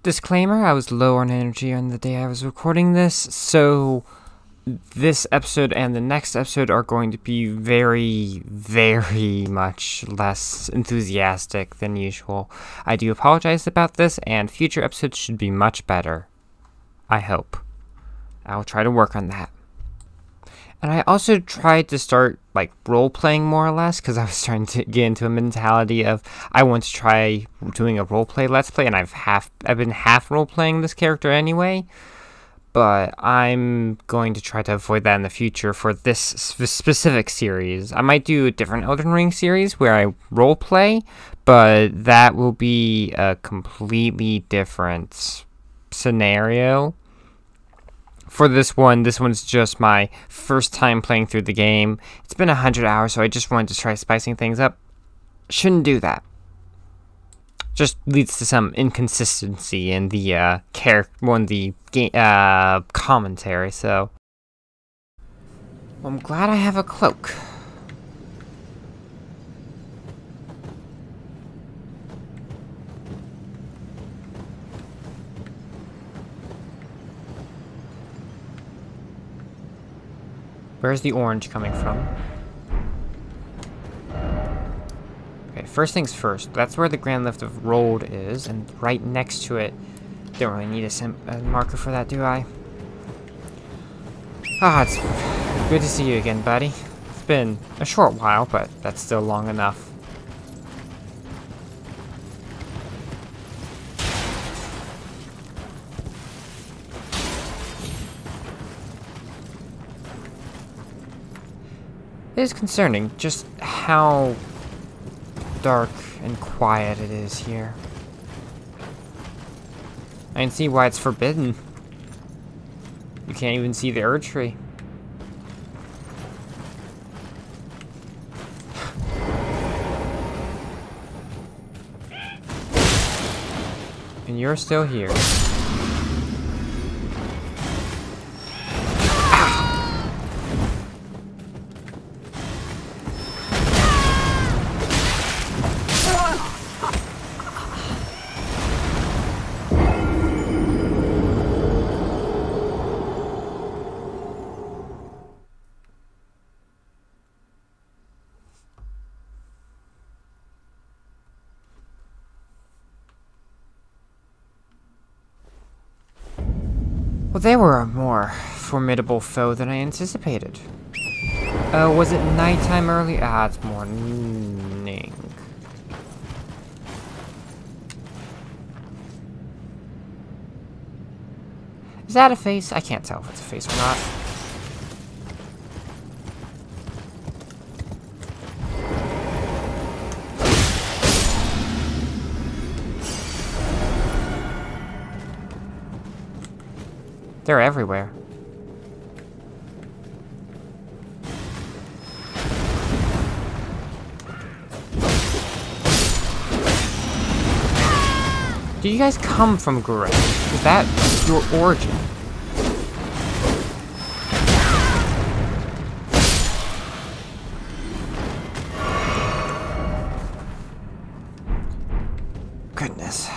Disclaimer, I was low on energy on the day I was recording this, so this episode and the next episode are going to be very, very much less enthusiastic than usual. I do apologize about this, and future episodes should be much better. I hope. I'll try to work on that. And I also tried to start, role-playing more or less, because I was starting to get into a mentality of, I want to try doing a roleplay let's play, and I've been half role-playing this character anyway, but I'm going to try to avoid that in the future for this specific series. I might do a different Elden Ring series where I roleplay, but that will be a completely different scenario. For this one's just my first time playing through the game. It's been 100 hours, so I just wanted to try spicing things up. Shouldn't do that. Just leads to some inconsistency in the commentary. So I'm glad I have a cloak. Where's the orange coming from? Okay, first things first. That's where the Grand Lift of Road is, and right next to it. Don't really need a marker for that, do I? Ah, it's good to see you again, buddy. It's been a short while, but that's still long enough. It is concerning just how dark and quiet it is here. I can see why it's forbidden. You can't even see the Erd tree. And you're still here. Well, they were a more formidable foe than I anticipated. Was it nighttime early? Ah, it's morning. Is that a face? I can't tell if it's a face or not. They're everywhere. Do you guys come from Gray? Is that your origin? Goodness.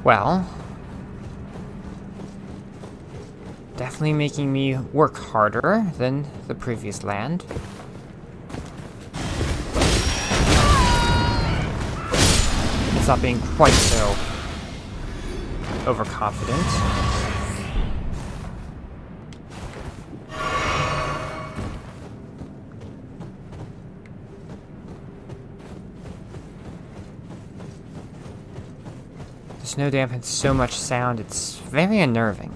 Well, definitely making me work harder than the previous land. It's not being quite so overconfident. Snow dampens so much sound, it's very unnerving.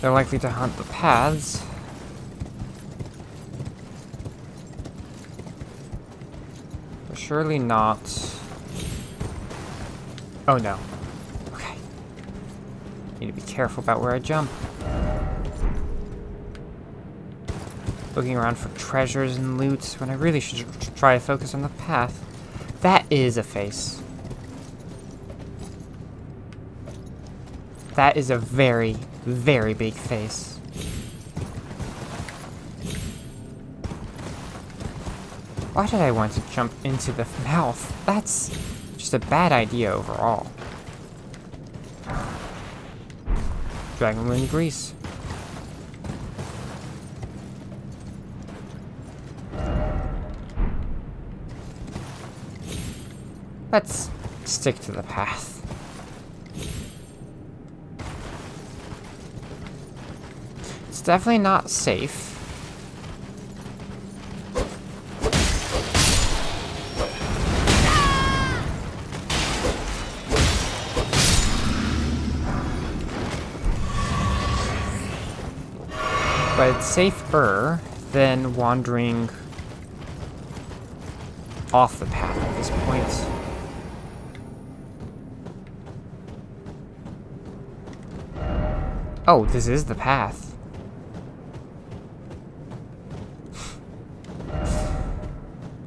They're likely to hunt the paths. But surely not... Oh no. Okay. Need to be careful about where I jump. looking around for treasures and loot when I really should try to focus on the path. That is a face. That is a very, very big face. Why did I want to jump into the mouth? That's just a bad idea overall. Dragonwind grease. Let's stick to the path. It's definitely not safe. But it's safer than wandering off the path at this point. Oh, this is the path.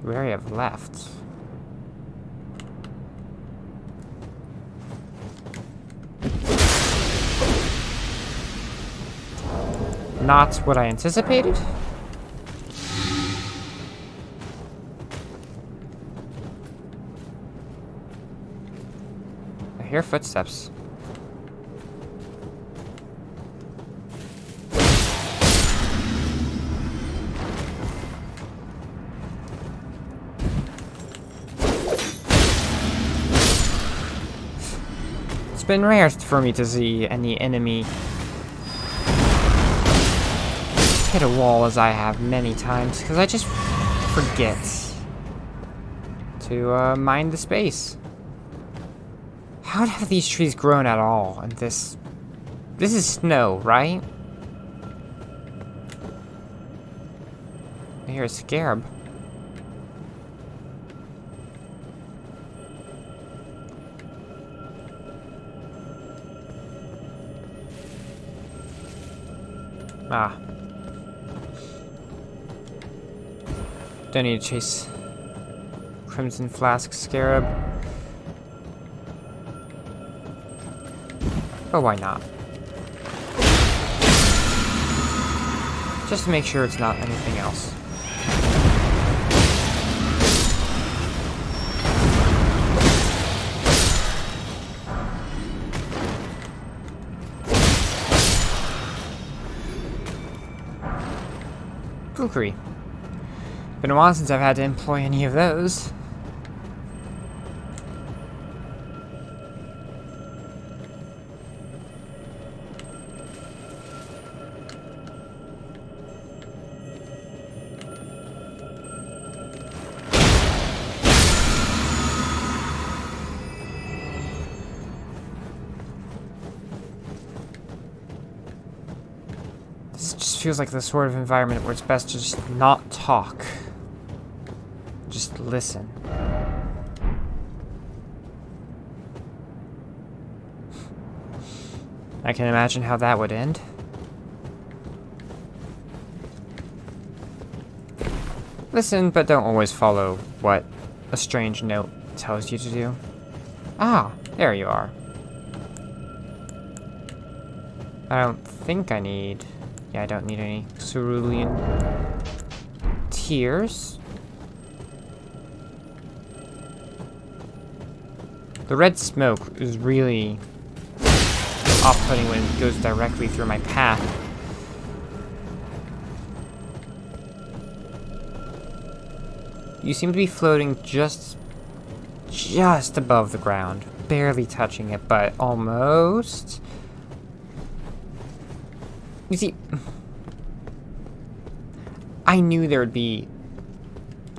Where I have left. Not what I anticipated. I hear footsteps. It's been rare for me to see any enemy hit a wall as I have many times, because I just forget to mind the space. How have these trees grown at all? And this is snow, right? I hear a scarab. Ah. Don't need to chase Crimson Flask Scarab. But why not? Just to make sure it's not anything else. Kukri. Been a while since I've had to employ any of those. This just feels like the sort of environment where it's best to just not talk. Just listen. I can imagine how that would end. Listen, but don't always follow what a strange note tells you to do. Ah, there you are. I don't think I need... Yeah, I don't need any cerulean tears. The red smoke is really off-putting when it goes directly through my path. You seem to be floating just above the ground. Barely touching it, but almost. You see, I knew there would be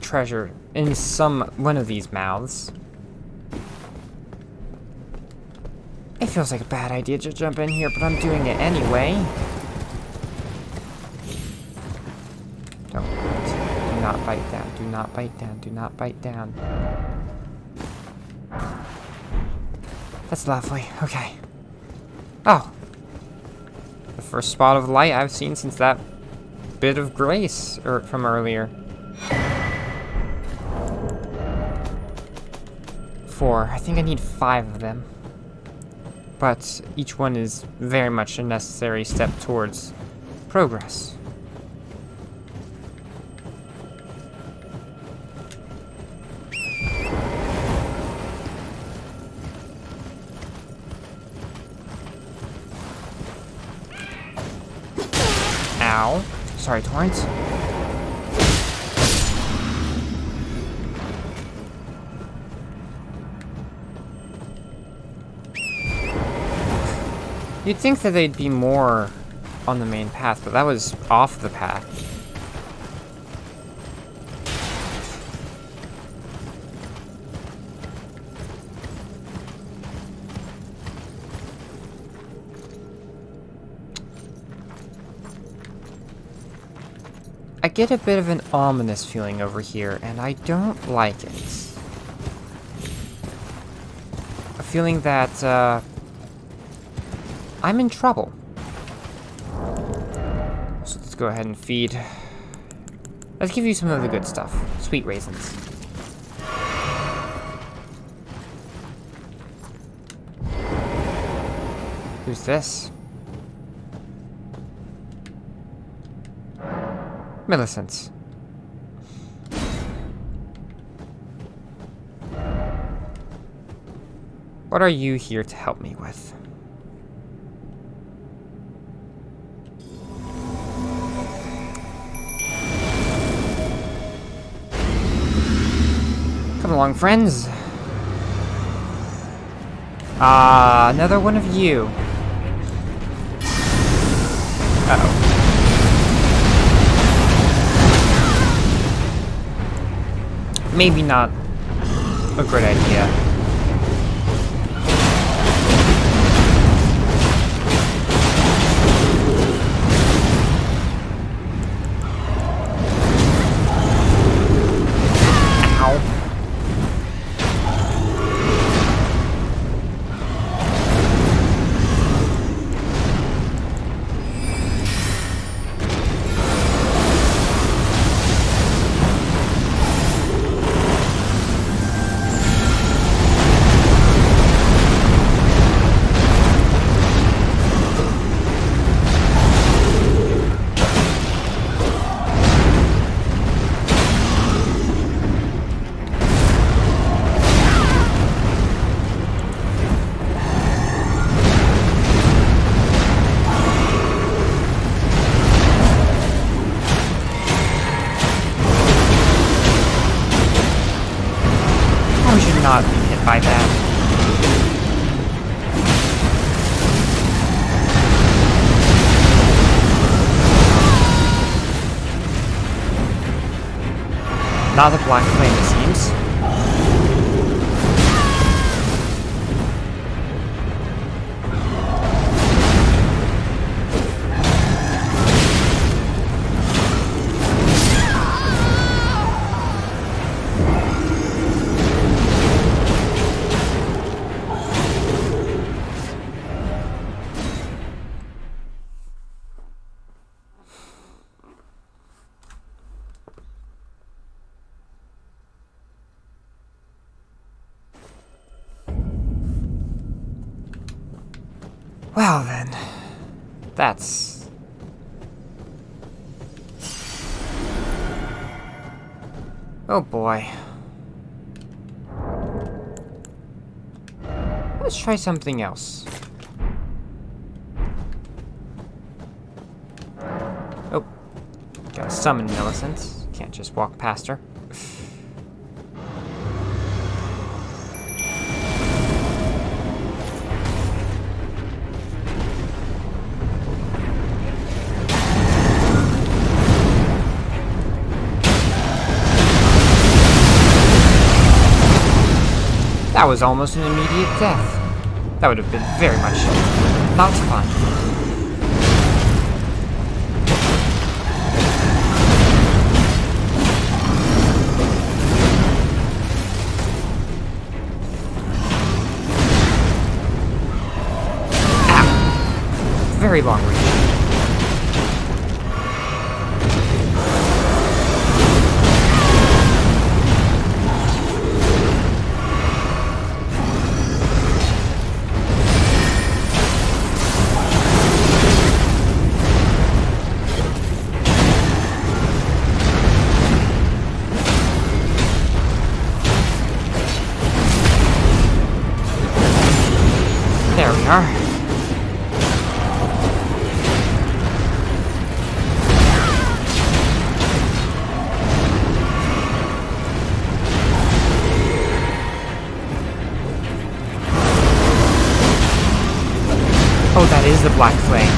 treasure in one of these mouths. It feels like a bad idea to jump in here, but I'm doing it anyway. Don't. Do not bite down. Do not bite down. Do not bite down. That's lovely. Okay. Oh. The first spot of light I've seen since that bit of grace from earlier. 4. I think I need 5 of them. But each one is very much a necessary step towards progress. Ow. Sorry, Torrance. You'd think that they'd be more on the main path, but that was off the path. I get a bit of an ominous feeling over here, and I don't like it. A feeling that, I'm in trouble. So let's go ahead and feed. Let's give you some of the good stuff. Sweet raisins. Who's this? Millicent. What are you here to help me with? Come along, friends. Ah, another one of you. Uh-oh. Maybe not a good idea. Not be hit by that. Not a black flame, it seems. Well then, that's... Oh boy. Let's try something else. Oh, gotta summon Millicent. Can't just walk past her. That was almost an immediate death. That would have been very much not fun. Ow. Very long reach. black flame.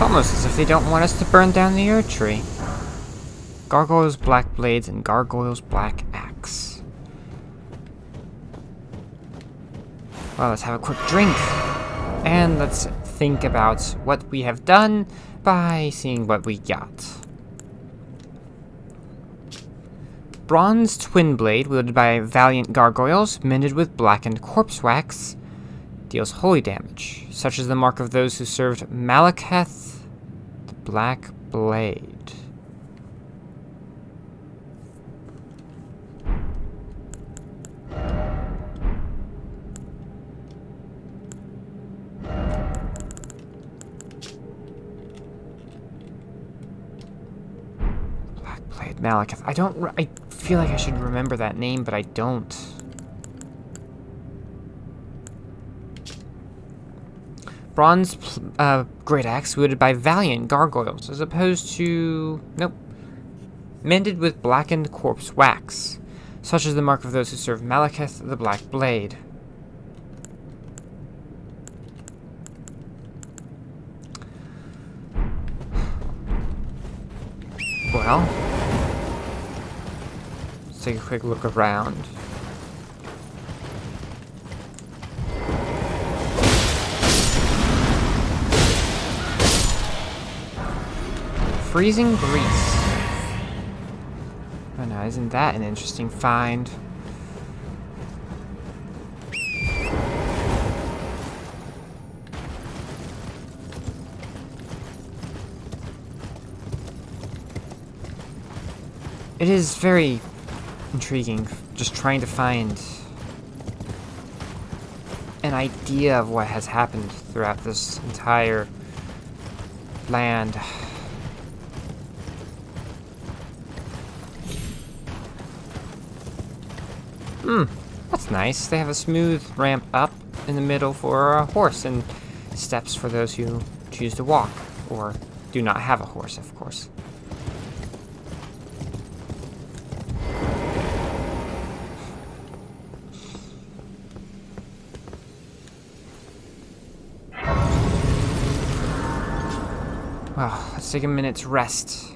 Almost as if they don't want us to burn down the Erd Tree. Gargoyle's black blades and Gargoyle's black axe. Well, let's have a quick drink. And let's think about what we have done by seeing what we got. Bronze twin blade wielded by valiant gargoyles, mended with blackened corpse wax, deals holy damage, such as the mark of those who served Malekith. Black blade. Black blade Malekith. I feel like I should remember that name, but I don't. Bronze great axe wielded by valiant gargoyles, as opposed to... nope. Mended with blackened corpse wax, such as the mark of those who serve Malekith the Black Blade. Well, let's take a quick look around. Freezing grease. Oh no, isn't that an interesting find? It is very intriguing, just trying to find an idea of what has happened throughout this entire land. That's nice. They have a smooth ramp up in the middle for a horse and steps for those who choose to walk, or do not have a horse, of course. Well, let's take a minute's rest.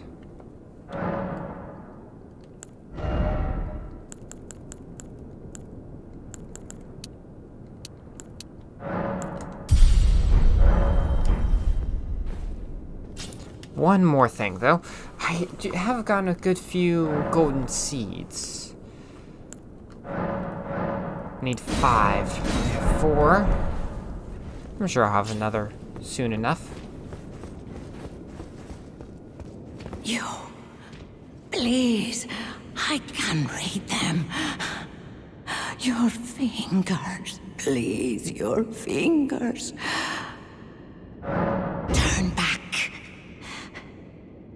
One more thing, though. I have gotten a good few golden seeds. I need 5. I have 4. I'm sure I'll have another soon enough. You, please, I can read them. Your fingers, please, your fingers. Turn back.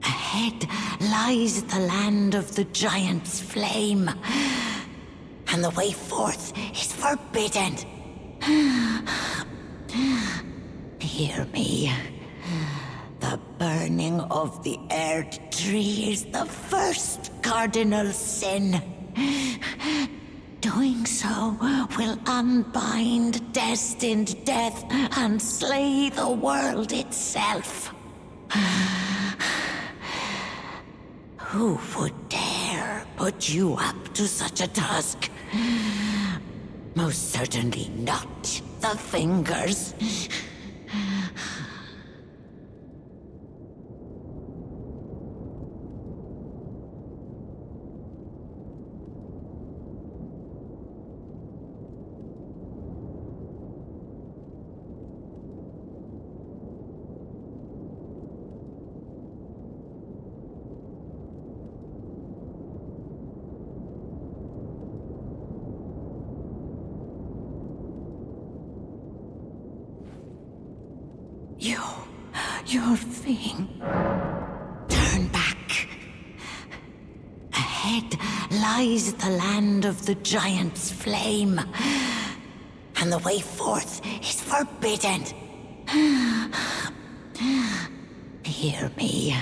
Ahead lies the land of the giant's flame, and the way forth is forbidden. Hear me. The burning of the Erd Tree is the first cardinal sin. Doing so will unbind destined death and slay the world itself. Who would dare put you up to such a task? Most certainly not the fingers. your thing. Turn back. Ahead lies the land of the giant's flame, and the way forth is forbidden. Hear me.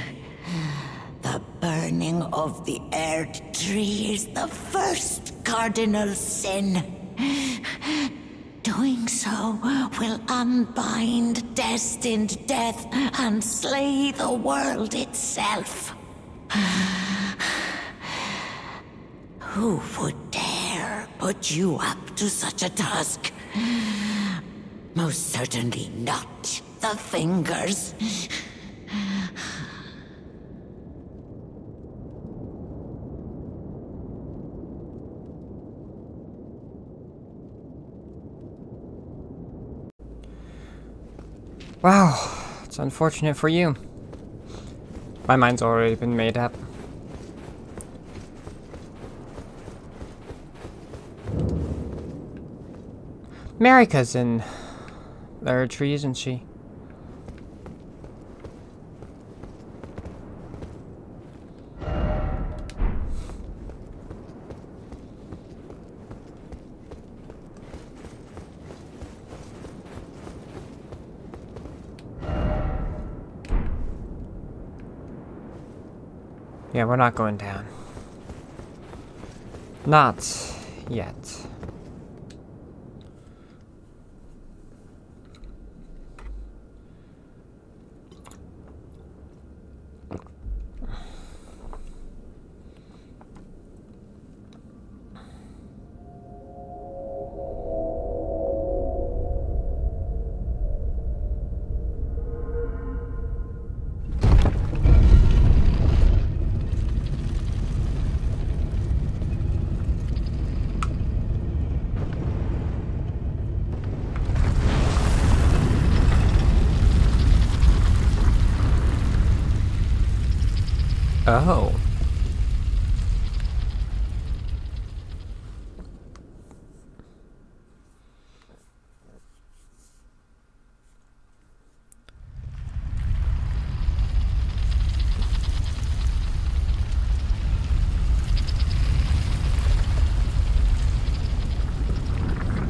The burning of the Erd tree is the first cardinal sin. Doing so will unbind destined death and slay the world itself. Who would dare put you up to such a task? Most certainly not the fingers. Wow, it's unfortunate for you. My mind's already been made up. Marika's in the tree, isn't she? Yeah, we're not going down. Not yet. Oh.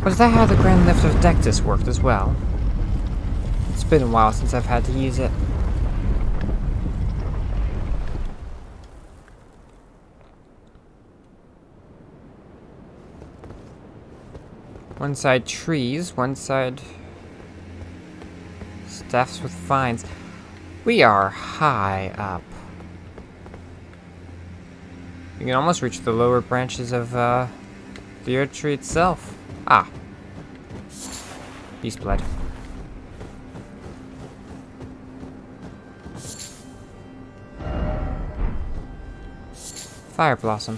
Was that how the Grand Lift of Dectus worked as well? It's been a while since I've had to use it. One side trees, one side staffs with vines. We are high up. You can almost reach the lower branches of the earth tree itself. Ah. Beast blood. Fire blossom.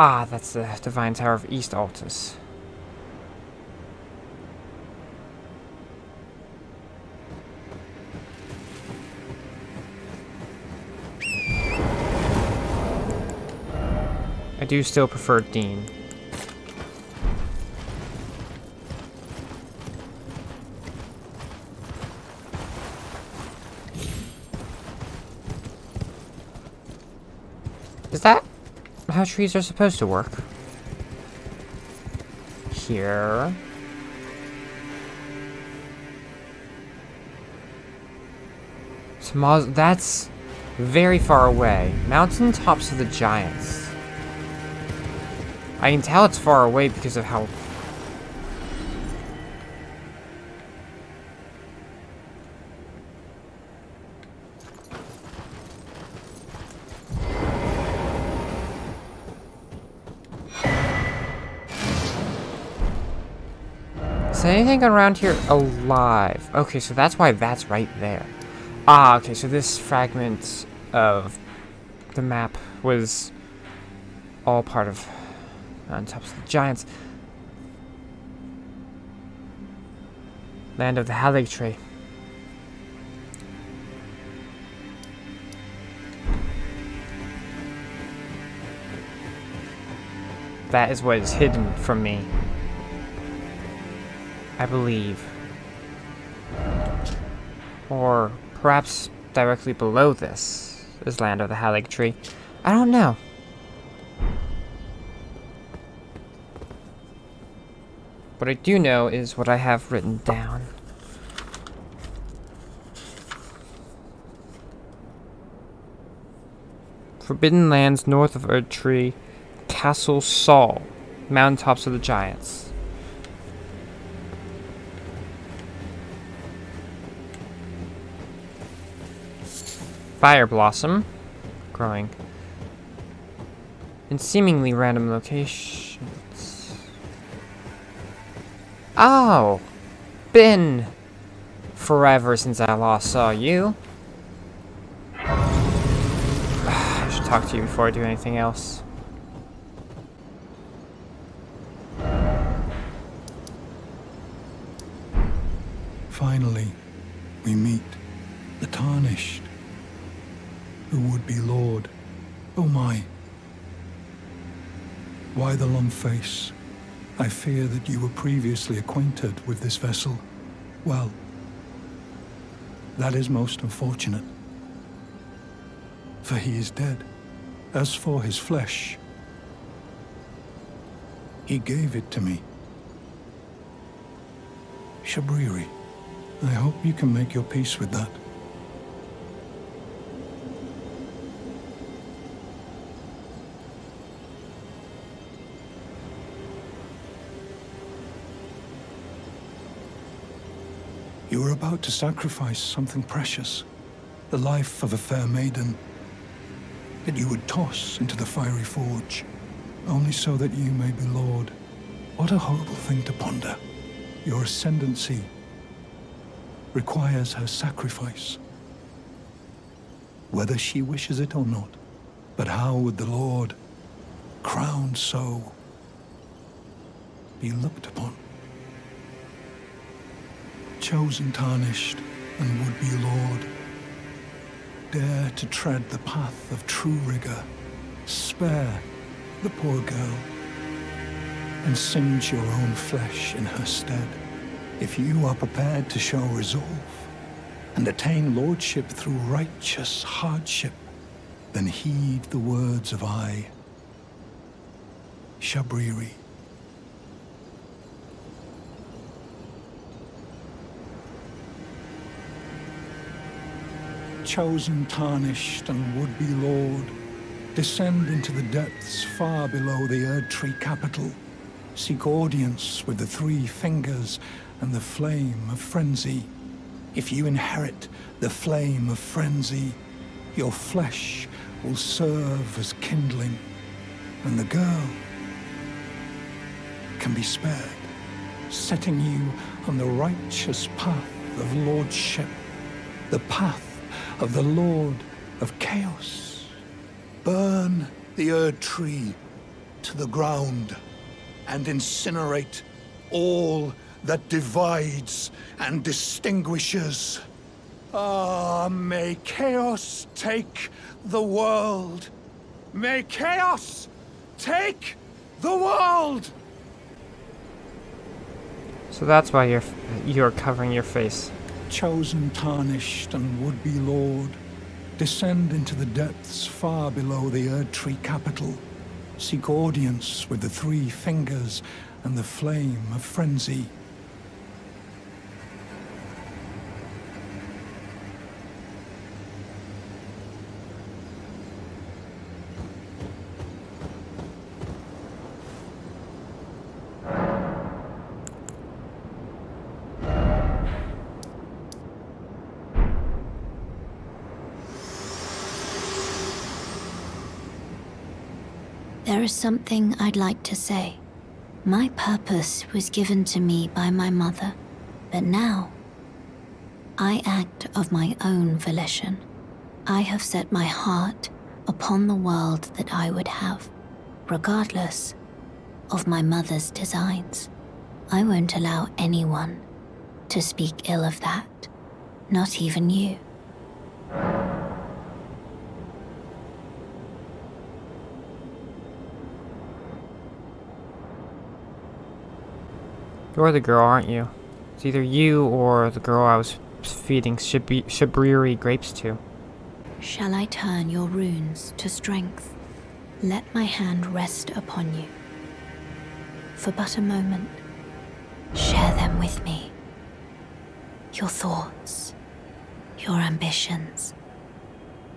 Ah, that's the Divine Tower of East Altus. I do still prefer Dean. Is that how trees are supposed to work? Here. That's very far away. Mountaintops of the Giants. I can tell it's far away because of how... Is anything around here alive? Okay, so that's why that's right there. Ah, okay, so this fragment of the map was all part of Mountaintops of the Giants. Land of the Halig Tree. That is what is hidden from me. I believe. Or perhaps directly below this is Land of the Halig Tree. I don't know. What I do know is what I have written down. Forbidden lands north of Erdtree, Castle Saul, Mountaintops of the Giants. Fire Blossom, growing in seemingly random locations. Oh, been forever since I last saw you. I should talk to you before I do anything else. Finally, we meet the Tarnished, who would be Lord. Oh my. Why the long face? I fear that you were previously acquainted with this vessel. Well, that is most unfortunate. For he is dead. As for his flesh, he gave it to me. Shabriri, I hope you can make your peace with that. You were about to sacrifice something precious, the life of a fair maiden, that you would toss into the fiery forge, only so that you may be Lord. What a horrible thing to ponder. Your ascendancy requires her sacrifice, whether she wishes it or not. But how would the Lord, crowned so, be looked upon? Chosen, tarnished, and would-be Lord, dare to tread the path of true rigor. Spare the poor girl, and singe your own flesh in her stead. If you are prepared to show resolve, and attain lordship through righteous hardship, then heed the words of I, Shabriri. Chosen, tarnished, and would-be Lord, descend into the depths far below the Erdtree capital. Seek audience with the three fingers and the flame of frenzy. If you inherit the flame of frenzy, your flesh will serve as kindling, and the girl can be spared, setting you on the righteous path of lordship, the path of the Lord of Chaos. Burn the Erdtree to the ground and incinerate all that divides and distinguishes. Ah, may Chaos take the world. May Chaos take the world! So that's why you're covering your face. Chosen, tarnished, and would-be Lord, descend into the depths far below the Erdtree capital. Seek audience with the three fingers and the flame of frenzy. There is something I'd like to say. My purpose was given to me by my mother, but now I act of my own volition. I have set my heart upon the world that I would have, regardless of my mother's designs. I won't allow anyone to speak ill of that, not even you. You're the girl, aren't you? It's either you or the girl I was feeding Shabriri grapes to. Shall I turn your runes to strength? Let my hand rest upon you. For but a moment, share them with me. Your thoughts, your ambitions,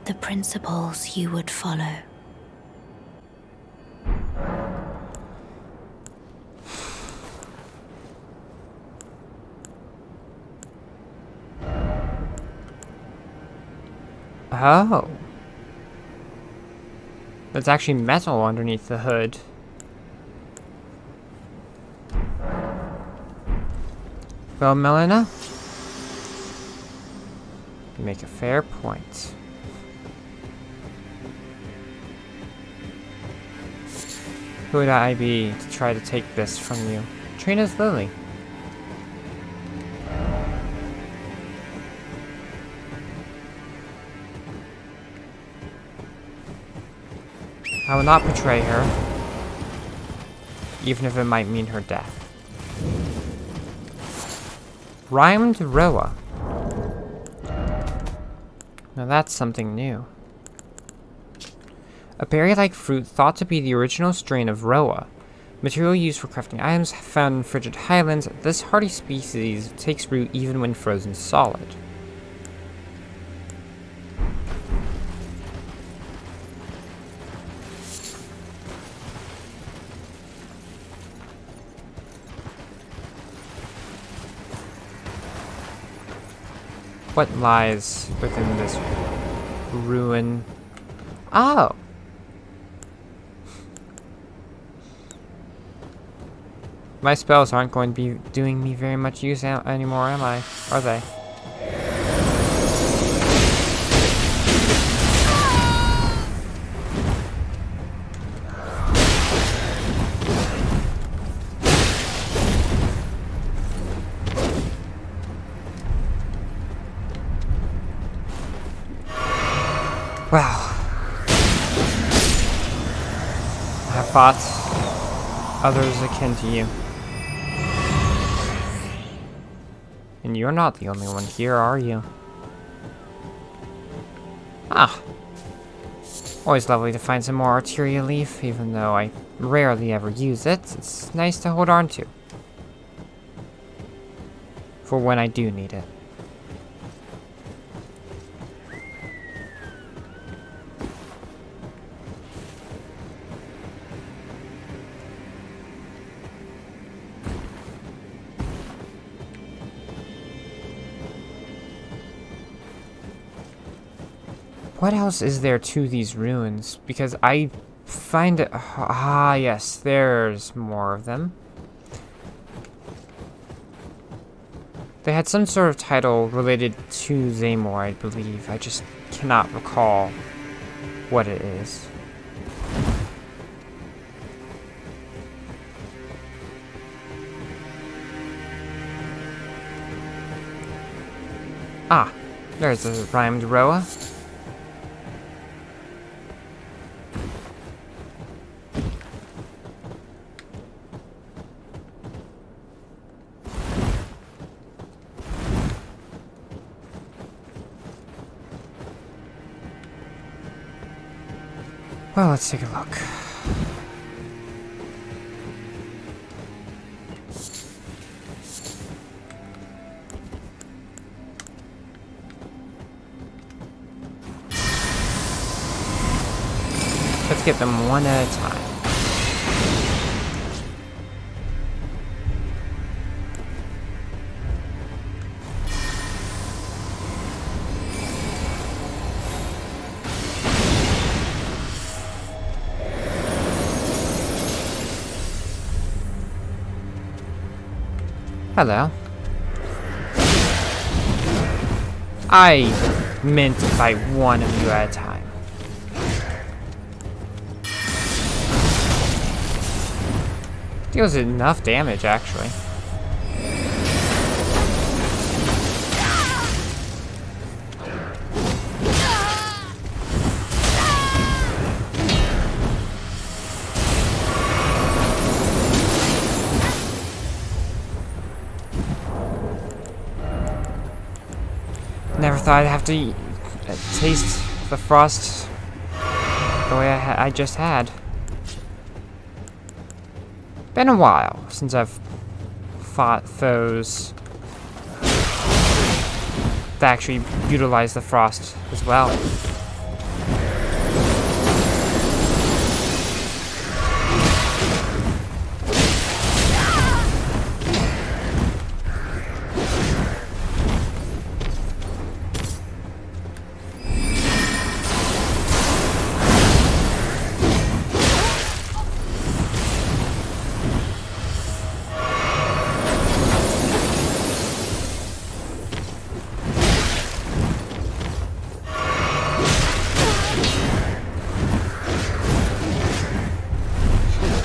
the principles you would follow. Oh. There's actually metal underneath the hood. Well, Melina, you make a fair point. Who would I be to try to take this from you? Trina's Lily. I will not betray her, even if it might mean her death. Rhymed Roa. Now that's something new. A berry-like fruit thought to be the original strain of Roa. Material used for crafting items found in frigid highlands, this hardy species takes root even when frozen solid. What lies within this ruin? Oh! My spells aren't going to be doing me very much use anymore, am I? Are they? Wow. I have fought others akin to you. And you're not the only one here, are you? Ah. Always lovely to find some more arteria leaf, even though I rarely ever use it. It's nice to hold on to. For when I do need it. What else is there to these ruins? Because I find it... Ah, yes, there's more of them. They had some sort of title related to Zamor, I believe. I just cannot recall what it is. Ah, there's a rhymed Roa. Well, let's take a look. Let's get them one at a time. Hello. I meant to fight one of you at a time. Deals enough damage, actually. thought I'd have to taste the frost the way I just had. Been a while since I've fought foes that actually utilize the frost as well.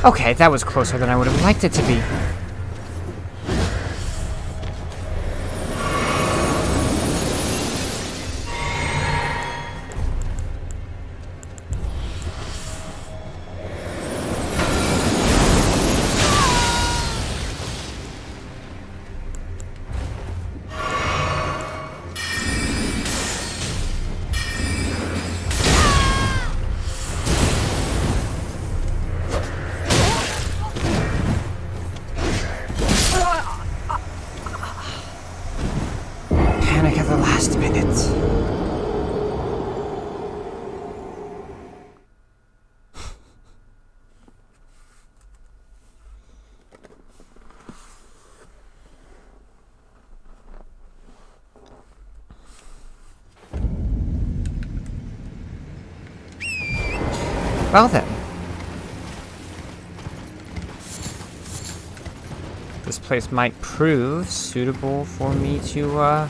Okay, that was closer than I would have liked it to be. Panic at the last minute. Well then. This place might prove suitable for me to,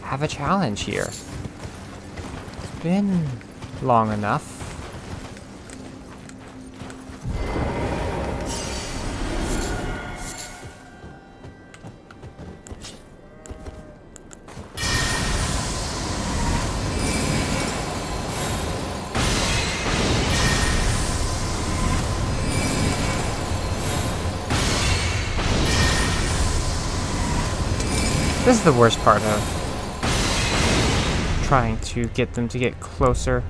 have a challenge here. It's been long enough. This is the worst part of trying to get them to get closer.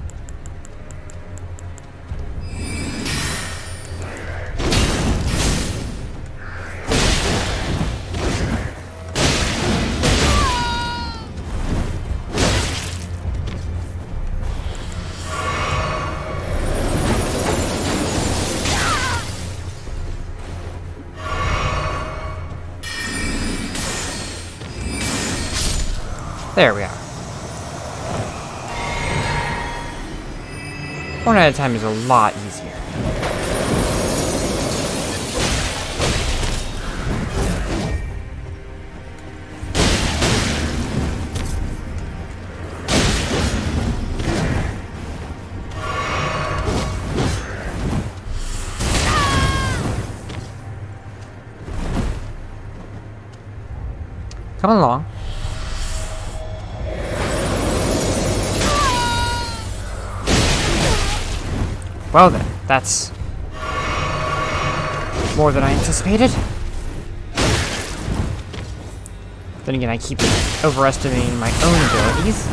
There we are. One at a time is a lot easier. Come along. Well then, that's more than I anticipated. Then again, I keep overestimating my own abilities.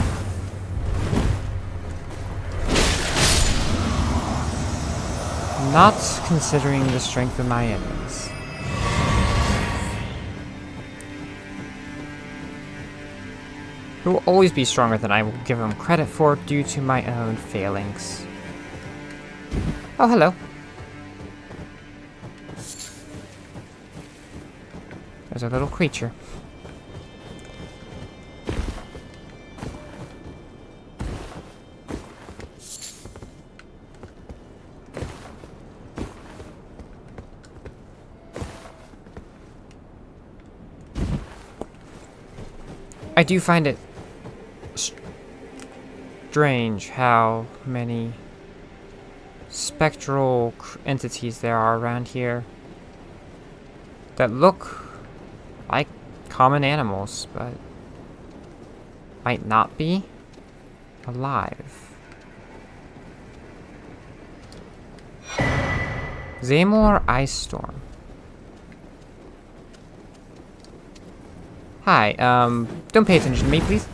Not considering the strength of my enemies. Who will always be stronger than I will give them credit for due to my own failings. Oh, hello. There's a little creature. I do find it strange how many spectral entities there are around here that look like common animals, but might not be alive. Zamor Ice Storm. Hi, don't pay attention to me, please.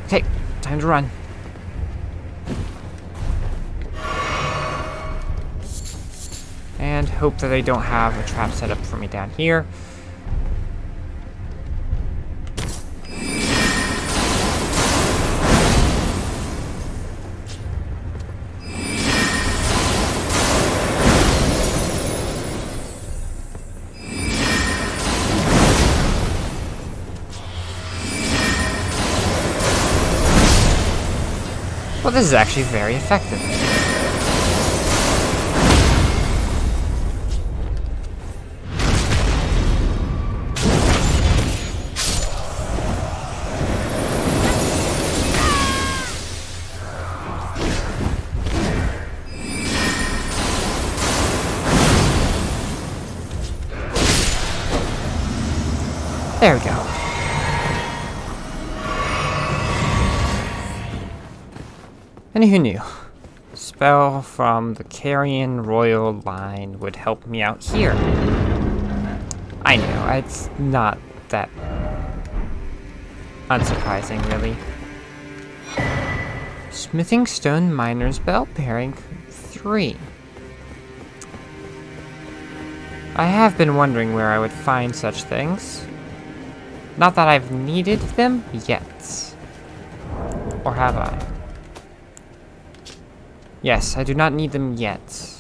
Okay, time to run. And hope that they don't have a trap set up for me down here. Well, this is actually very effective. There we go. And who knew? Spell from the Carrion Royal line would help me out here. I know, it's not that unsurprising, really. Smithing Stone Miner's Bell pairing 3. I have been wondering where I would find such things. Not that I've needed them yet. Or have I? Yes, I do not need them yet.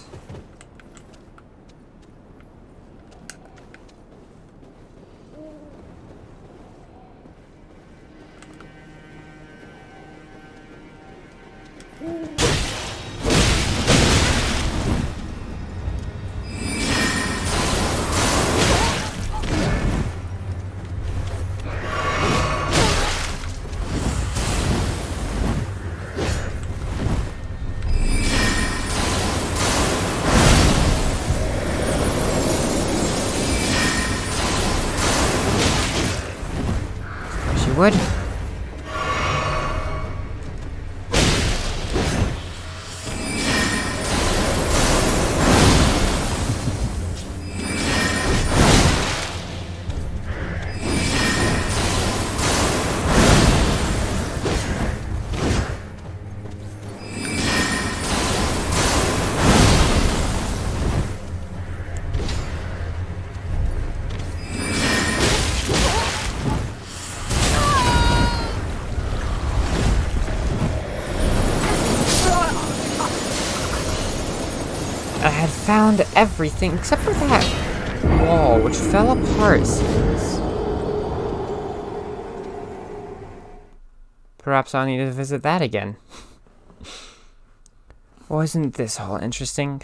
Wood. I had found everything except for that wall, which fell apart, it seems. Perhaps I'll need to visit that again. Wasn't this all interesting?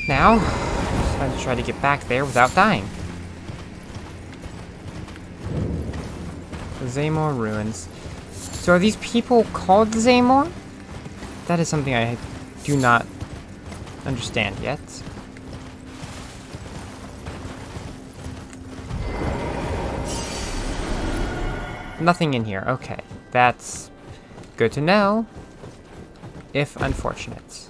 Now, time to try to get back there without dying. The Zaymor Ruins. So are these people called Zaymor? That is something I do not understand yet. Nothing in here. Okay. That's good to know, if unfortunate.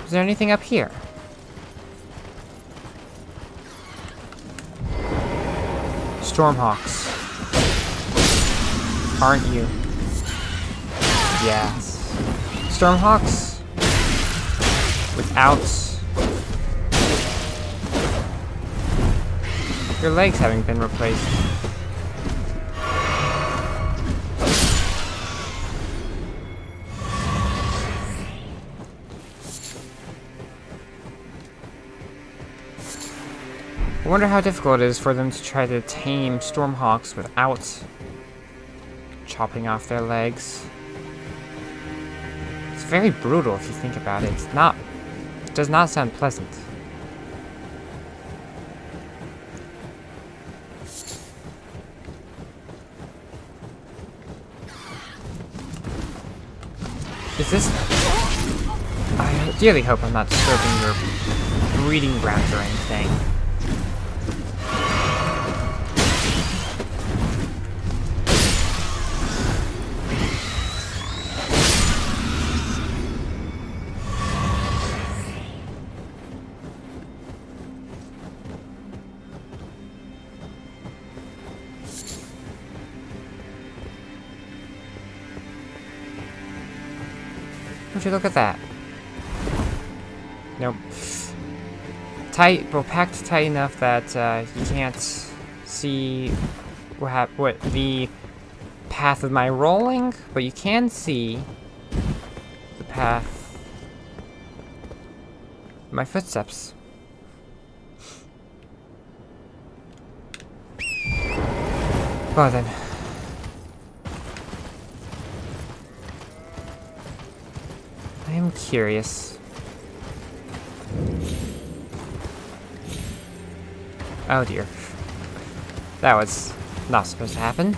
Is there anything up here? Stormhawks. Aren't you? Yes. Stormhawks? Without your legs having been replaced. I wonder how difficult it is for them to try to tame Stormhawks without chopping off their legs. It's very brutal if you think about it. It does not sound pleasant. Is this... I dearly hope I'm not disturbing your breeding grounds or anything. Would you look at that? Nope. Tight, well, packed tight enough that you can't see what the path of my rolling, but you can see the path of my footsteps. Well then. I am curious. Oh dear. That was not supposed to happen.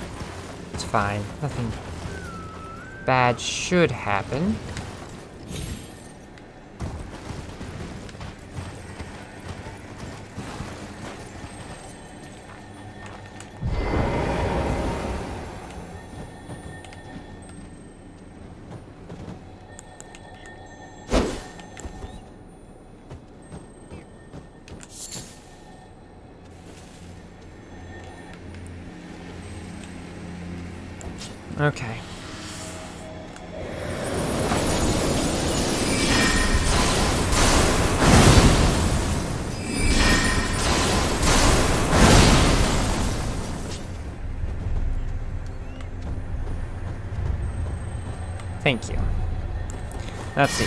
It's fine. Nothing bad should happen. Okay. Thank you. Let's see.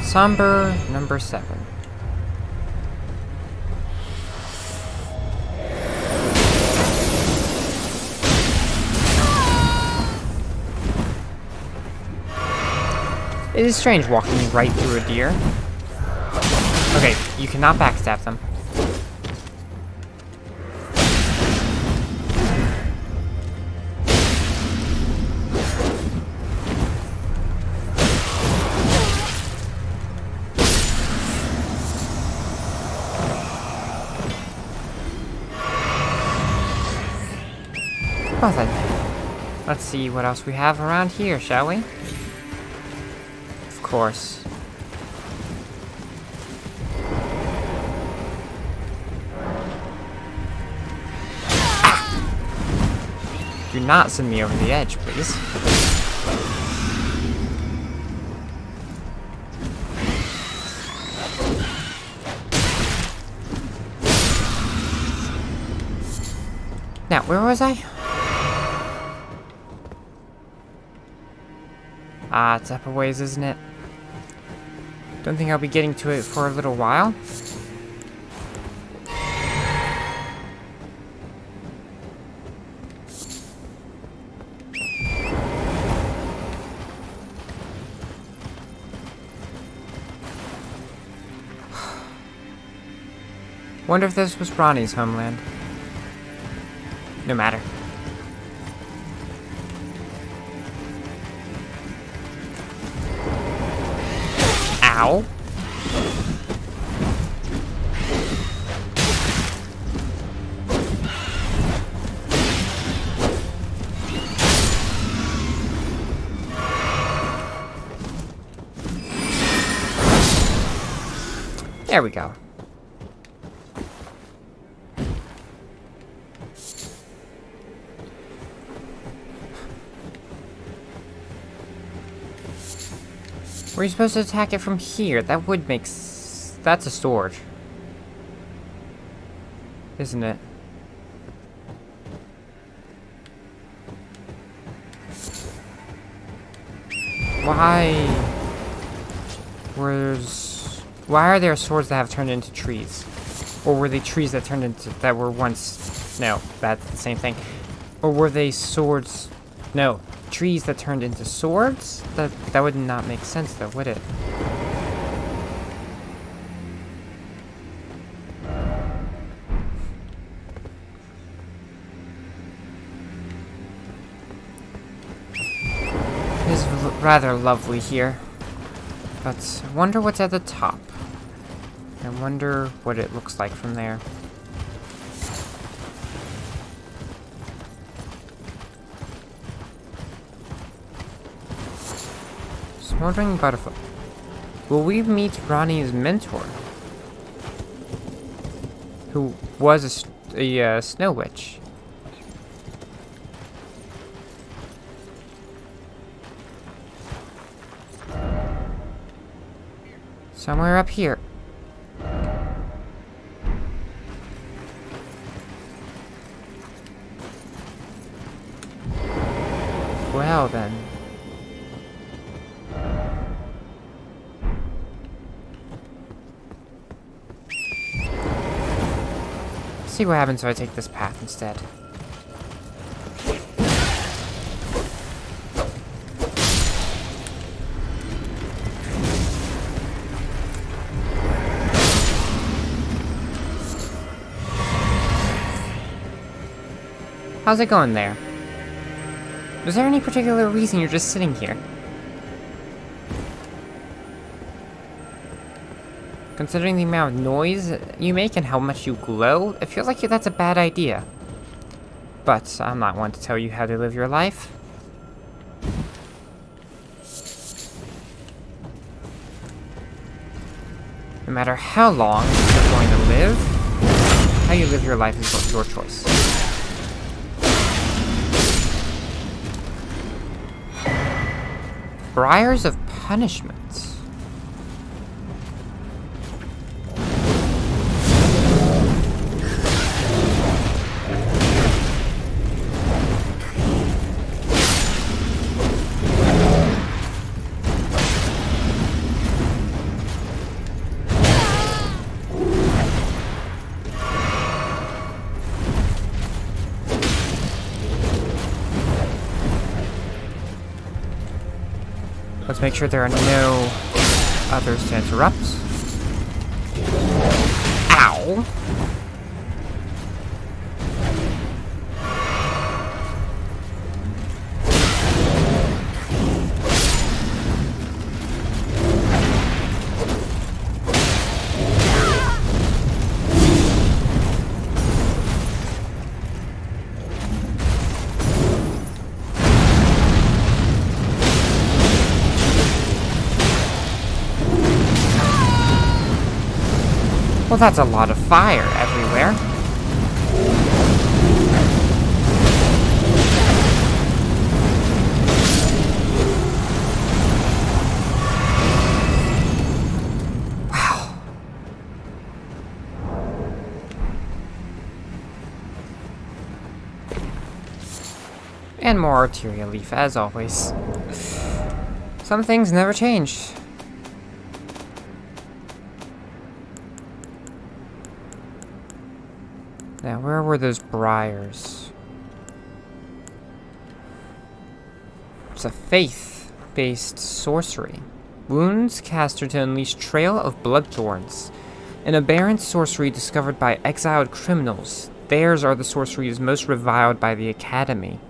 Somber number 7. It is strange walking right through a deer. Okay, you cannot backstab them. Well then, let's see what else we have around here, shall we? Of course. Ah! Do not send me over the edge, please. Now, where was I? Ah, it's up a ways, isn't it? Don't think I'll be getting to it for a little while. Wonder if this was Ronnie's homeland. No matter. Ow. There we go. Were you supposed to attack it from here? That would make that's a sword. Isn't it? Why are there swords that have turned into trees? Or were they trees that turned into, that were once, no, that's the same thing. Or were they swords, no, trees that turned into swords? That would not make sense though, would it? It is rather lovely here. But I wonder what's at the top. I wonder what it looks like from there. Smoldering butterfly. Will we meet Ronnie's mentor? who was a snow witch. Somewhere up here. Well then. Let's see what happens if I take this path instead. How's it going there? Was there any particular reason you're just sitting here? Considering the amount of noise you make and how much you glow, it feels like that's a bad idea. But I'm not one to tell you how to live your life. No matter how long you're going to live, how you live your life is your choice. Briars of Punishment. Let's make sure there are no others to interrupt. Ow! Well, that's a lot of fire everywhere. Wow. And more arterial leaf, as always. Some things never change. Now, where were those briars? It's a faith-based sorcery. Wounds caster to unleash trail of bloodthorns. An aberrant sorcery discovered by exiled criminals. Theirs are the sorceries most reviled by the Academy.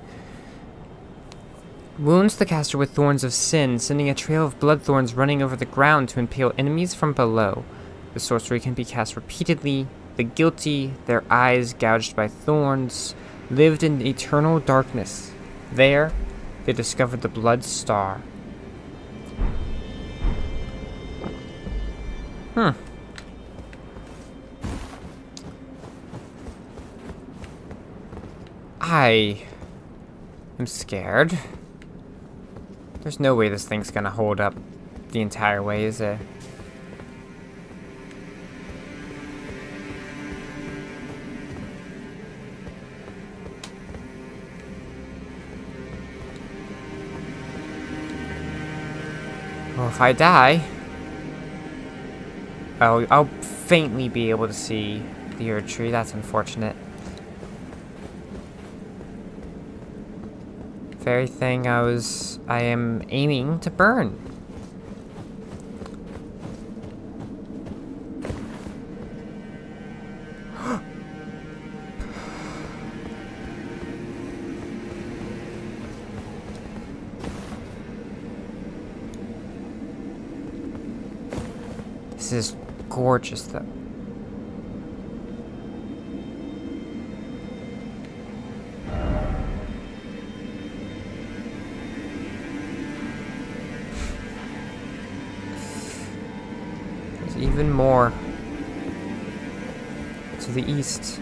Wounds the caster with thorns of sin, sending a trail of bloodthorns running over the ground to impale enemies from below. The sorcery can be cast repeatedly. The guilty, their eyes gouged by thorns, lived in eternal darkness. There, they discovered the blood star. I am scared. There's no way this thing's gonna hold up the entire way, is there? Well, if I die, I'll faintly be able to see the Erd Tree. That's unfortunate. Very thing I am aiming to burn. This is gorgeous, though. There's even more to the east.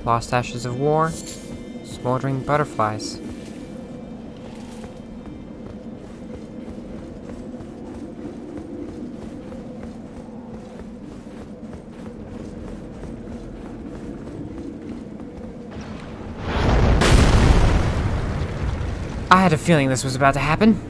Lost ashes of war, smoldering butterflies. I had a feeling this was about to happen.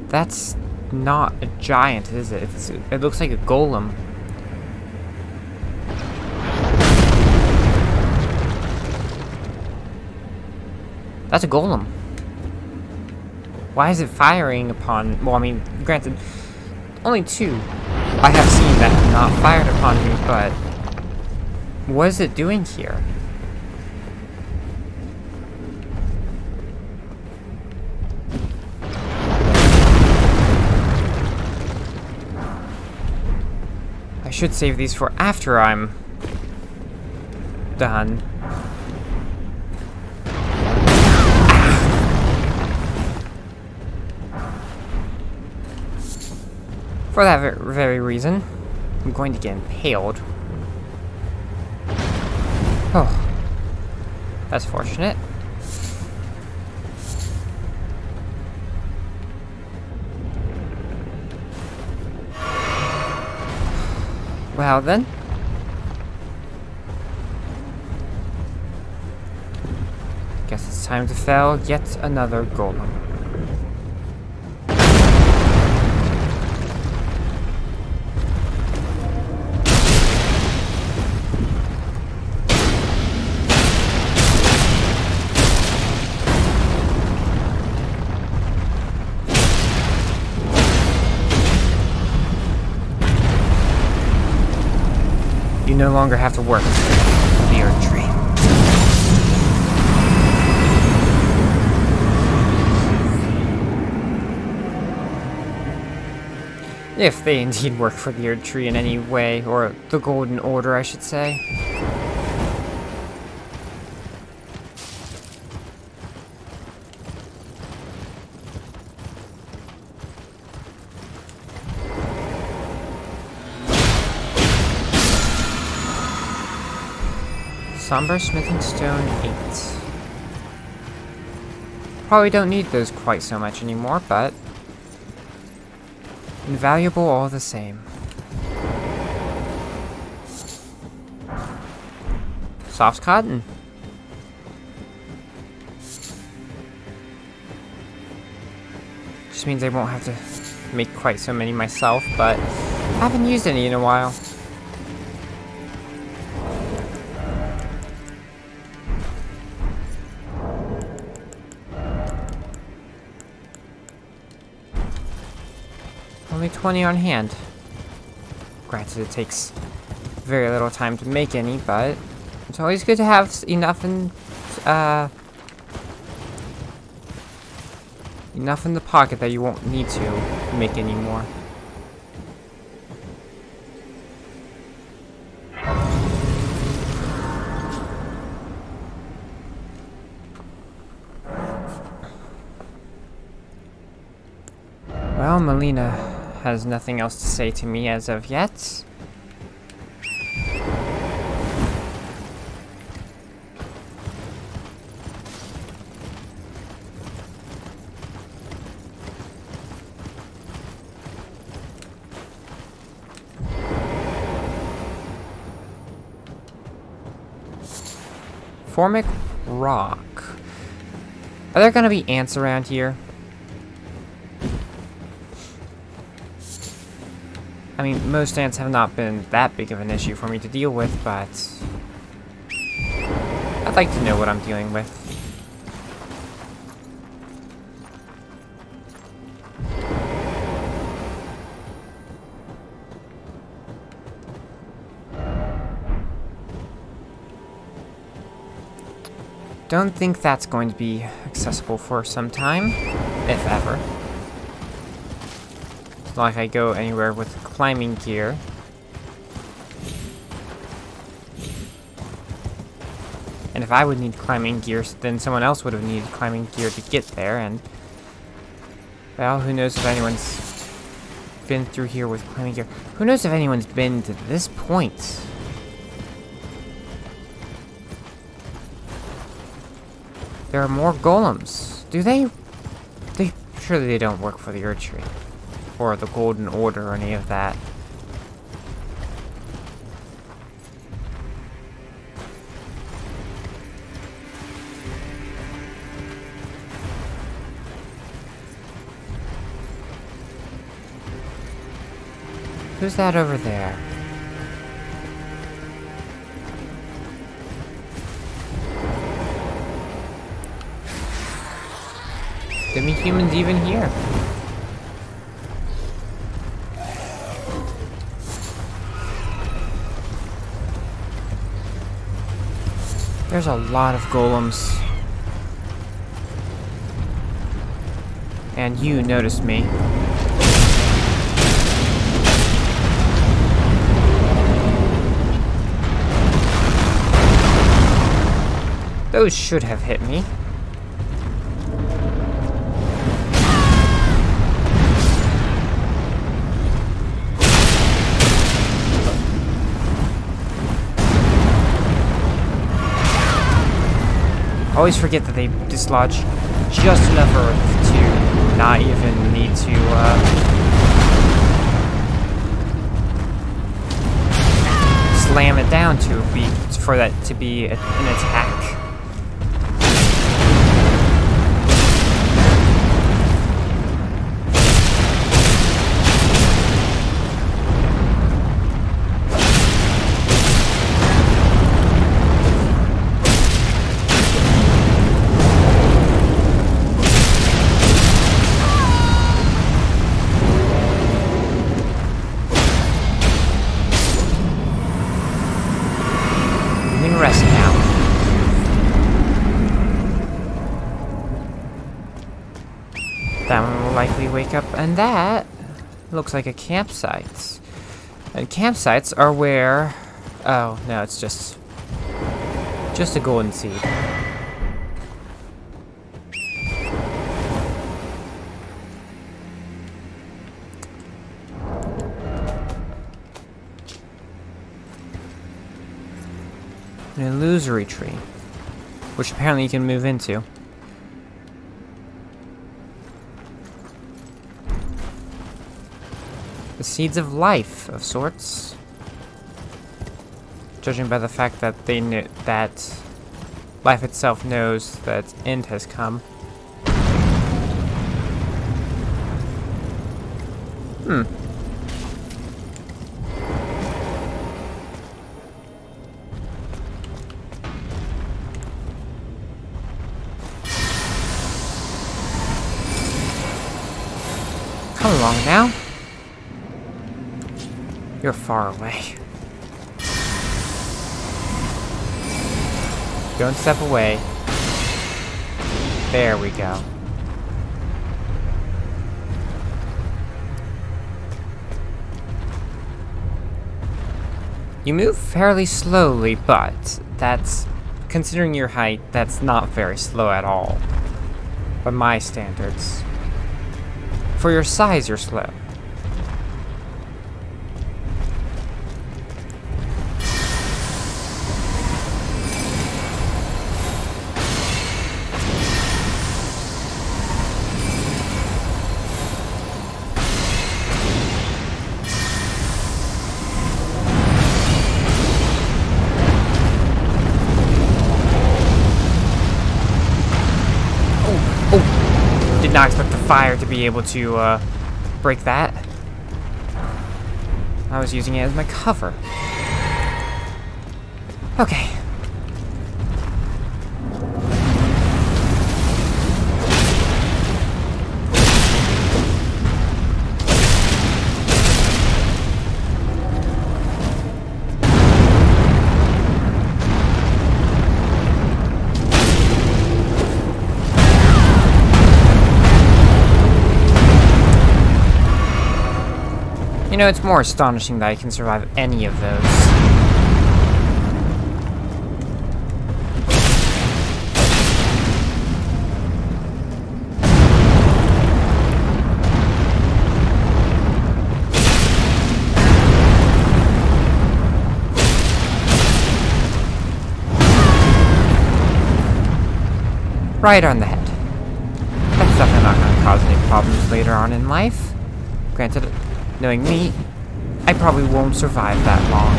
That's not a giant, is it? It looks like a golem. That's a golem. Why is it firing upon... Well, I mean, granted, only two I have seen that have not fired upon me, but... What is it doing here? I should save these for after I'm done. For that very reason, I'm going to get impaled. Oh, that's fortunate. Well then. Guess it's time to fell yet another golem. You no longer have to work for the Earth Tree. If they indeed work for the Earth Tree in any way, or the Golden Order, I should say. Somber Smithing Stone 8. Probably don't need those quite so much anymore, but invaluable all the same. Soft cotton. Just means I won't have to make quite so many myself, but I haven't used any in a while. Only 20 on hand. Granted, it takes very little time to make any, but it's always good to have enough in the pocket that you won't need to make any more. Well, Melina has nothing else to say to me as of yet. Formic Rock. Are there gonna be ants around here? I mean, most ants have not been that big of an issue for me to deal with, but I'd like to know what I'm dealing with. Don't think that's going to be accessible for some time, if ever. It's not like I go anywhere with climbing gear. And if I would need climbing gear, then someone else would have needed climbing gear to get there, and... well, who knows if anyone's been through here with climbing gear. Who knows if anyone's been to this point? There are more golems. Do they... surely they don't work for the Earth Tree. Or the Golden Order or any of that. Who's that over there? Demi-humans even here? There's a lot of golems. And you noticed me. Those should have hit me. Always forget that they dislodge just enough earth to not even need to, slam it down for that to be an attack. Rest now. That one will likely wake up, and that looks like a campsite. And campsites are where... oh, no, it's just a golden seed. An illusory tree, which apparently you can move into. The seeds of life, of sorts. Judging by the fact that they knew that life itself knows that its end has come. Come along now. You're far away. Don't step away. There we go. You move fairly slowly, but that's, considering your height, that's not very slow at all. By my standards. For your size, you're slow. Did not expect the fire to be able to break that. I was using it as my cover. Okay. You know, it's more astonishing that I can survive any of those. Right on the head. That's definitely not going to cause any problems later on in life. Granted, knowing me, I probably won't survive that long.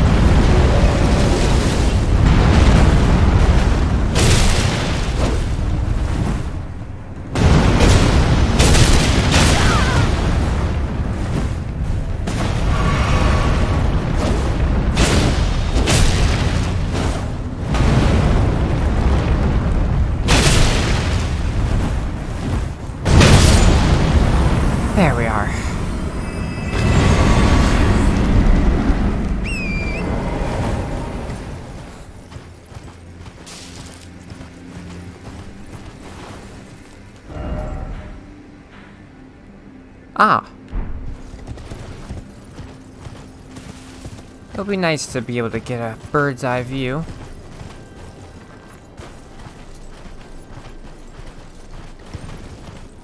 There we are. Ah. It'll be nice to be able to get a bird's eye view.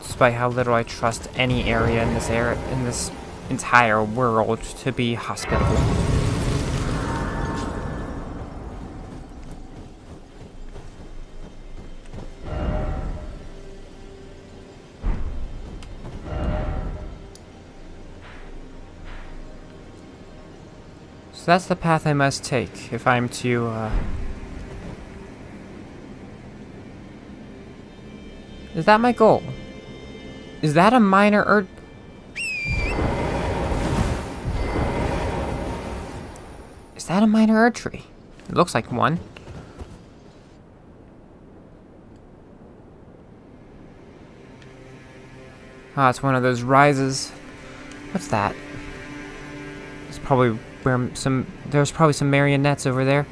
Despite how little I trust any area in this entire world to be hospitable. So that's the path I must take if I'm to, Is that my goal? Is that a minor Is that a minor tree? It looks like one. Ah, it's one of those rises. What's that? It's probably where there's probably some marionettes over there.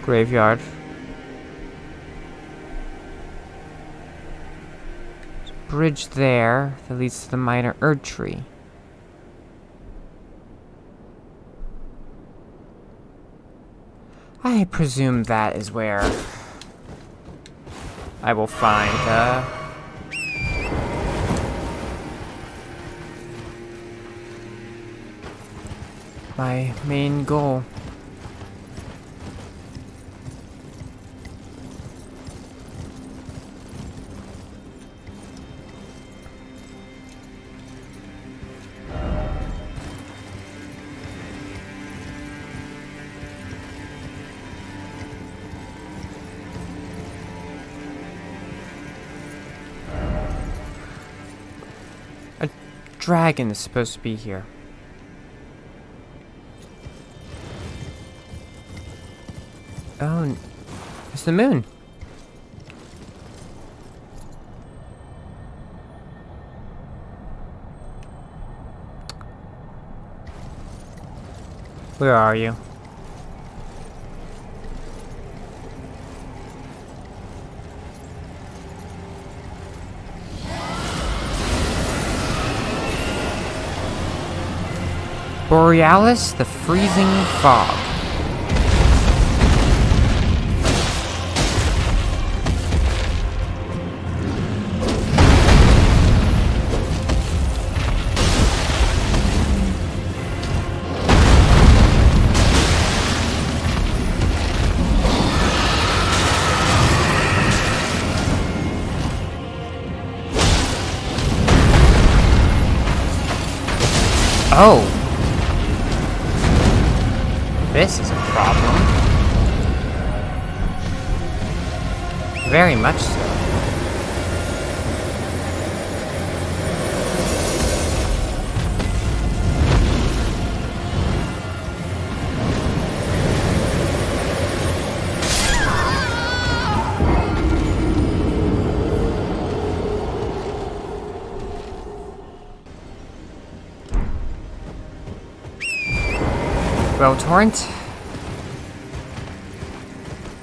Graveyard. Bridge there that leads to the minor Erd tree. I presume that is where I will find my main goal. Dragon is supposed to be here. Oh, it's the moon. Where are you? Borealis, the freezing fog. Oh. This is a problem. Very much so. Well, Torrent.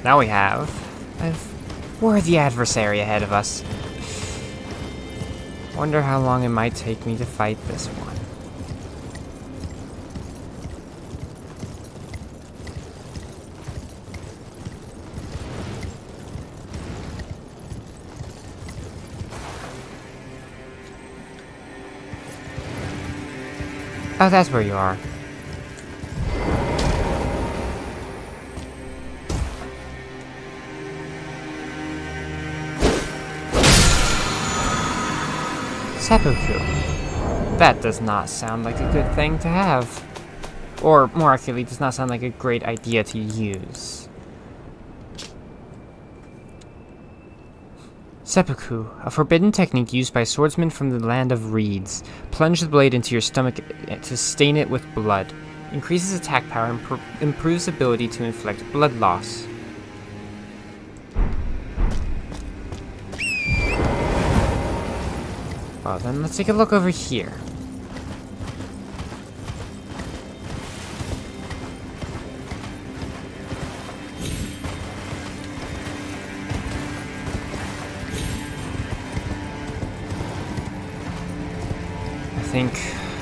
Now we have a worthy adversary ahead of us. Wonder how long it might take me to fight this one. Oh, that's where you are. Seppuku. That does not sound like a good thing to have. Or, more accurately, does not sound like a great idea to use. Seppuku, a forbidden technique used by swordsmen from the land of reeds. Plunge the blade into your stomach to stain it with blood. Increases attack power and improves ability to inflict blood loss. Well then, let's take a look over here. I think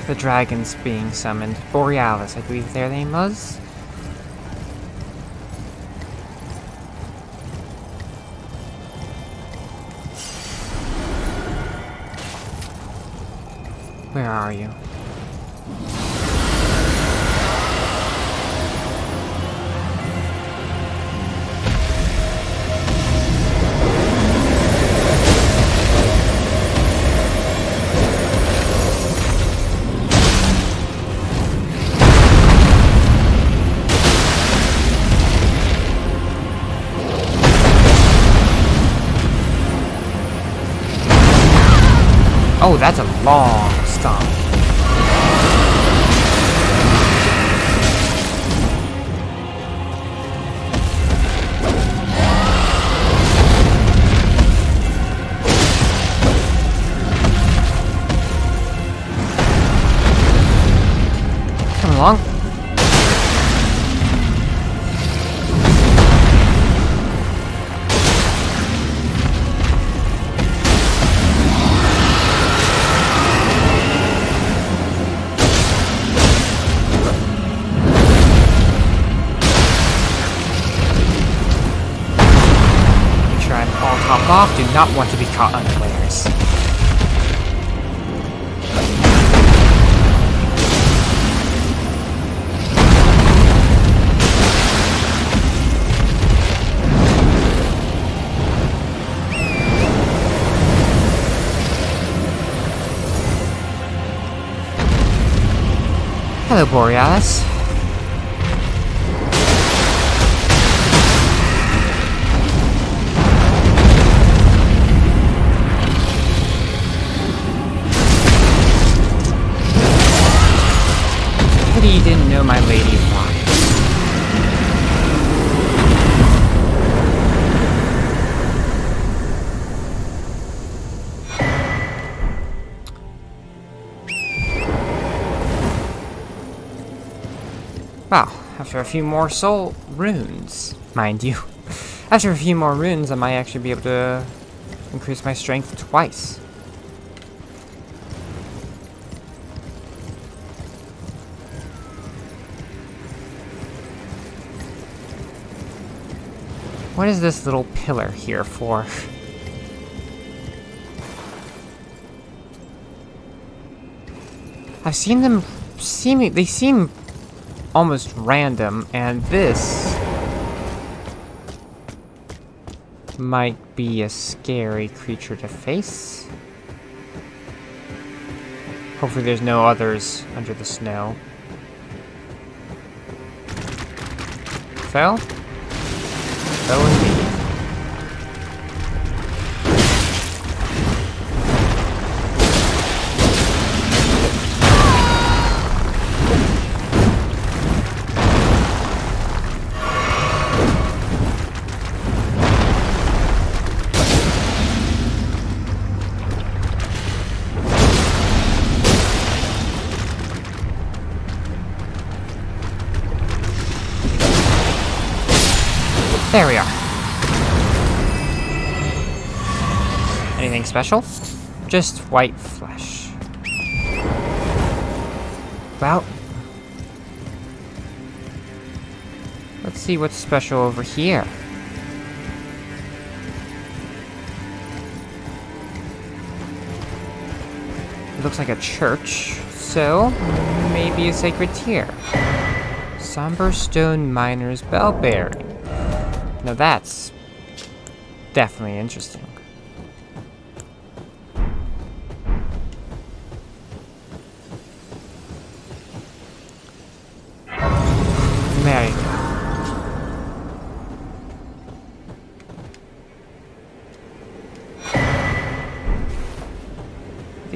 the dragon's being summoned. Borealis, I believe their name was. Where are you? Oh, that's a long stomp. Come along. Top off, do not want to be caught unawares. Hello, Borealis. He didn't know my lady why. Wow, after a few more soul runes, mind you. After a few more runes, I might actually be able to increase my strength twice. What is this little pillar here for? I've seen them they seem almost random, and this might be a scary creature to face. Hopefully there's no others under the snow. Fell? Oh, indeed. There we are. Anything special? Just white flesh. Well, let's see what's special over here. It looks like a church, so maybe a sacred tier. Somber stone miner's bell bearing. Now that's definitely interesting.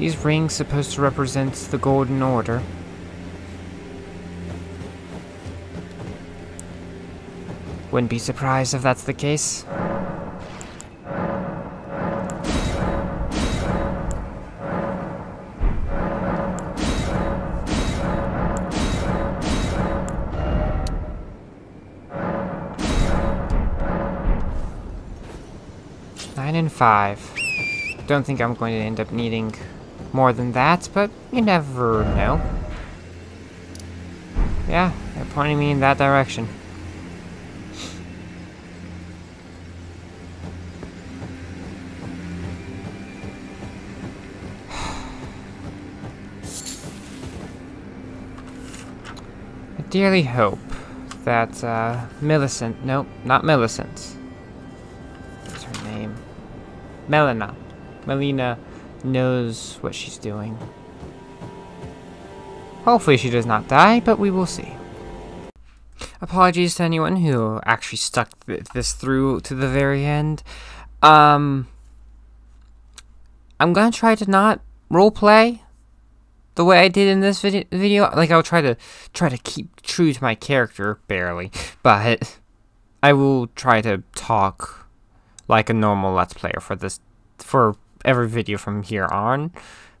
these rings supposed to represent the Golden Order? Wouldn't be surprised if that's the case. Nine and 5. Don't think I'm going to end up needing more than that, but you never know. Yeah, they're pointing me in that direction. I dearly hope that Millicent, nope, not Millicent. What's her name? Melina knows what she's doing. Hopefully she does not die, but we will see. Apologies to anyone who actually stuck this through to the very end. I'm gonna try to not roleplay the way I did in this video. Like, I'll try to keep true to my character, barely, but I will try to talk like a normal Let's Player for every video from here on.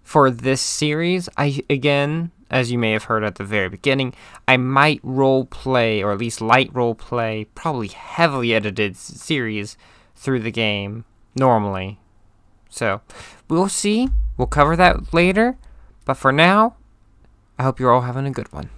For this series, again, as you may have heard at the very beginning, I might roleplay, or at least light roleplay, probably heavily edited series through the game normally. So, we'll see. We'll cover that later. But for now, I hope you're all having a good one.